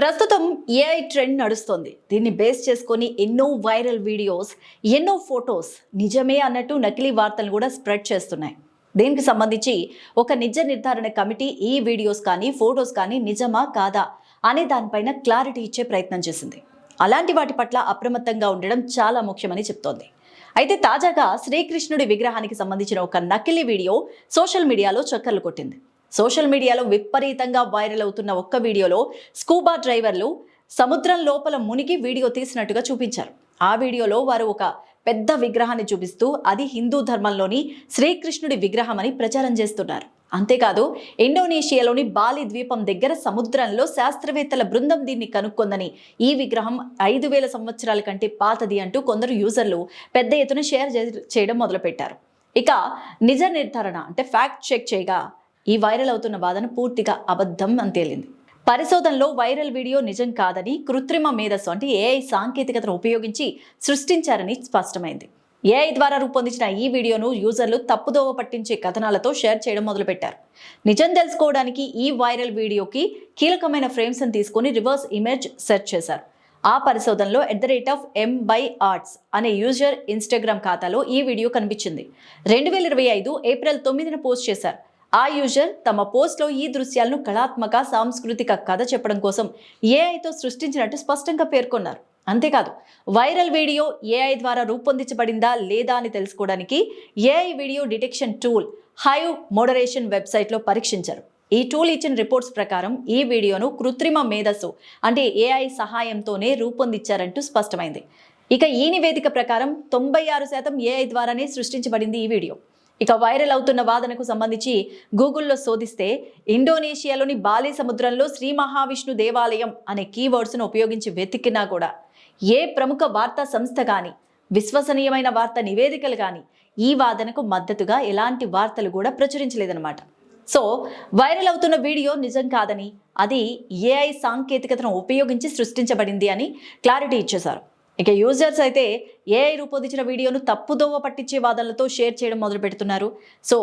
ప్రస్తుతం AI trend నడుస్తోంది. దీన్ని బేస్ చేసుకొని ఎన్నో వైరల్ వీడియోస్, ఎన్నో ఫొటోస్ నిజమే అన్నట్టు నకిలీ వార్తలు కూడా స్ప్రెడ్ చేస్తున్నాయి. దీనికి సంబంధించి ఒక నిజ నిర్ధారణ కమిటీ ఈ వీడియోస్ కానీ ఫొటోస్ కానీ నిజమా కాదా అనే దానిపైన క్లారిటీ ఇచ్చే ప్రయత్నం చేసింది. అలాంటి వాటి పట్ల అప్రమత్తంగా ఉండడం చాలా ముఖ్యమని చెప్తోంది. అయితే తాజాగా శ్రీకృష్ణుడి విగ్రహానికి సంబంధించిన ఒక నకిలీ వీడియో సోషల్ మీడియాలో చక్కర్లు కొట్టింది. సోషల్ మీడియాలో విపరీతంగా వైరల్ అవుతున్న ఒక్క వీడియోలో స్కూబా డ్రైవర్లు సముద్రం లోపల మునిగి వీడియో తీసినట్టుగా చూపించారు. ఆ వీడియోలో వారు ఒక పెద్ద విగ్రహాన్ని చూపిస్తూ అది హిందూ ధర్మంలోని శ్రీకృష్ణుడి విగ్రహం అని ప్రచారం చేస్తున్నారు. అంతేకాదు, ఇండోనేషియాలోని బాలి ద్వీపం దగ్గర సముద్రంలో శాస్త్రవేత్తల బృందం దీన్ని కనుక్కొందని, ఈ విగ్రహం 5000 సంవత్సరాల కంటే పాతది అంటూ కొందరు యూజర్లు పెద్ద ఎత్తున షేర్ చేయడం మొదలుపెట్టారు. ఇక నిజ నిర్ధారణ అంటే ఫ్యాక్ట్ చెక్ చేయగా ఈ వైరల్ అవుతున్న వాదన పూర్తిగా అబద్ధం అని తేలింది. పరిశోధనలో వైరల్ వీడియో నిజం కాదని, కృత్రిమ మేధస్సు అంటే ఏఐ సాంకేతికతను ఉపయోగించి సృష్టించారని స్పష్టమైంది. ఏఐ ద్వారా రూపొందించిన ఈ వీడియోను యూజర్లు తప్పుదోవ పట్టించే కథనాలతో షేర్ చేయడం మొదలుపెట్టారు. నిజం తెలుసుకోవడానికి ఈ వైరల్ వీడియోకి కీలకమైన ఫ్రేమ్స్ ని తీసుకుని రివర్స్ ఇమేజ్ సెర్చ్ చేశారు. ఆ పరిశోధనలో @m/arts అనే యూజర్ ఇన్స్టాగ్రామ్ ఖాతాలో ఈ వీడియో కనిపించింది. 2025 ఏప్రిల్ 9న పోస్ట్ చేశారు. ఆ యూజర్ తమ పోస్ట్లో ఈ దృశ్యాలను కళాత్మక సాంస్కృతిక కథ చెప్పడం కోసం ఏఐతో సృష్టించినట్టు స్పష్టంగా పేర్కొన్నారు. అంతేకాదు, వైరల్ వీడియో ఏఐ ద్వారా రూపొందించబడిందా లేదా అని తెలుసుకోవడానికి AI video detection tool Hive Moderation వెబ్సైట్లో పరీక్షించారు. ఈ టూల్ ఇచ్చిన రిపోర్ట్స్ ప్రకారం ఈ వీడియోను కృత్రిమ మేధస్సు అంటే ఏఐ సహాయంతోనే రూపొందించారంటూ స్పష్టమైంది. ఇక ఈ నివేదిక ప్రకారం 96% ఏఐ ద్వారానే సృష్టించబడింది ఈ వీడియో. ఇక వైరల్ అవుతున్న వాదనకు సంబంధించి గూగుల్లో శోధిస్తే ఇండోనేషియాలోని బాలి సముద్రంలో శ్రీ మహావిష్ణు దేవాలయం అనే కీవర్డ్స్ను ఉపయోగించి వెతికినా కూడా ఏ ప్రముఖ వార్తా సంస్థ కానీ, విశ్వసనీయమైన వార్తా నివేదికలు కానీ ఈ వాదనకు మద్దతుగా ఎలాంటి వార్తలు కూడా ప్రచురించలేదన్నమాట. సో వైరల్ అవుతున్న వీడియో నిజం కాదని, అది ఏఐ సాంకేతికతను ఉపయోగించి సృష్టించబడింది అని క్లారిటీ ఇచ్చేశారు. ఇక యూజర్స్ అయితే ఏఐ రూపొందించిన వీడియోను తప్పుదోవ పట్టించే వాదనలతో షేర్ చేయడం మొదలు పెడుతున్నారు. సో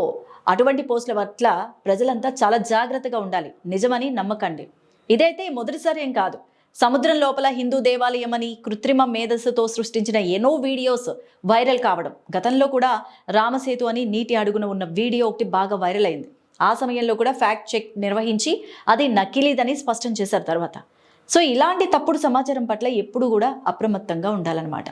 అటువంటి పోస్టుల పట్ల ప్రజలంతా చాలా జాగ్రత్తగా ఉండాలి. నిజమని నమ్మకండి. ఇదైతే మొదటిసారి ఏం కాదు. సముద్రం లోపల హిందూ దేవాలయం అని కృత్రిమ మేధస్సుతో సృష్టించిన ఎన్నో వీడియోస్ వైరల్ కావడం, గతంలో కూడా రామసేతు అని నీటి అడుగున ఉన్న వీడియో ఒకటి బాగా వైరల్ అయింది. ఆ సమయంలో కూడా ఫ్యాక్ట్ చెక్ నిర్వహించి అది నకిలీదని స్పష్టం చేశారు తర్వాత. సో ఇలాంటి తప్పుడు సమాచారం పట్ల ఎప్పుడు కూడా అప్రమత్తంగా ఉండాలన్నమాట.